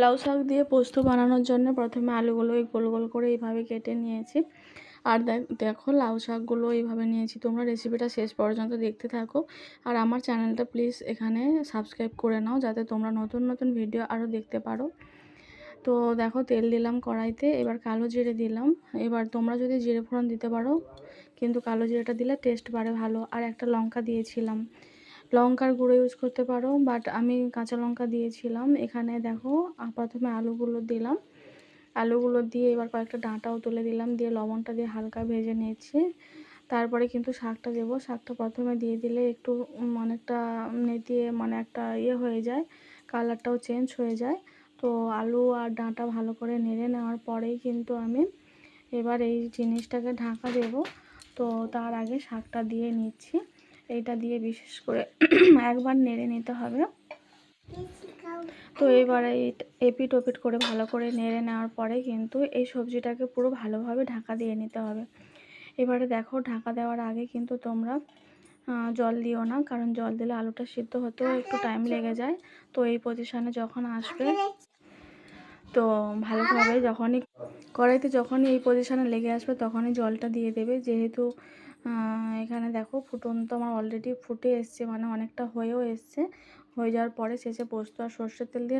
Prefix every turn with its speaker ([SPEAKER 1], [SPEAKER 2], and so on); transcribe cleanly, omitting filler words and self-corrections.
[SPEAKER 1] লাউ শাক দিয়ে পোস্ত বানানোর জন্য প্রথমে আলুগুলো গোল গোল করে এইভাবে কেটে নিয়েছি। আর দেখো লাউ শাকগুলো এইভাবে নিয়েছি। তোমরা রেসিপিটা শেষ পর্যন্ত দেখতে থাকো। আর আমার চ্যানেলটা প্লিজ এখানে সাবস্ক্রাইব করে নাও, যাতে তোমরা নতুন নতুন ভিডিও আরও দেখতে পারো। তো দেখো তেল দিলাম কড়াইতে, এবার কালো জিরে দিলাম। এবার তোমরা যদি জিরে ফোড়ন দিতে পারো, কিন্তু কালো জিরেটা দিলে টেস্ট বাড়ে ভালো। আর একটা লঙ্কা দিয়েছিলাম, লঙ্কার গুঁড়ো ইউজ করতে পারো, বাট আমি কাঁচা লঙ্কা দিয়েছিলাম। এখানে দেখো প্রথমে আলুগুলো দিলাম, আলুগুলো দিয়ে এবার কয়েকটা ডাঁটাও তুলে দিলাম, দিয়ে লবণটা দিয়ে হালকা ভেজে নিয়েছি। তারপরে কিন্তু শাকটা দেবো। শাকটা প্রথমে দিয়ে দিলে একটু অনেকটা নেতিয়ে একটা হয়ে যায়, কালারটাও চেঞ্জ হয়ে যায়। তো আলু আর ডাঁটা ভালো করে নেড়ে নেওয়ার পরেই কিন্তু আমি এবার এই জিনিসটাকে ঢাকা দেব। তো তার আগে শাকটা দিয়ে নিচ্ছি। এইটা দিয়ে বিশেষ করে একবার নেড়ে নিতে হবে। তো এবারে এপিট ওপিট করে ভালো করে নেড়ে নেওয়ার পরে কিন্তু এই সবজিটাকে পুরো ভালোভাবে ঢাকা দিয়ে নিতে হবে। এবারে দেখো ঢাকা দেওয়ার আগে কিন্তু তোমরা জল দিও না, কারণ জল দিলে আলুটা সিদ্ধ হতেও একটু টাইম লেগে যায়। তো এই পজিশানে যখন আসবে, তো ভালোভাবে যখনই কড়াইতে যখনই এই পজিশানে লেগে আসবে তখনই জলটা দিয়ে দেবে। যেহেতু এখানে দেখো ফুটন্ত আমার অলরেডি ফুটে এসছে, অনেকটা হয়েও এসছে। হয়ে যাওয়ার পরে শেষে পোস্ত আর সর্ষের তেল দিয়ে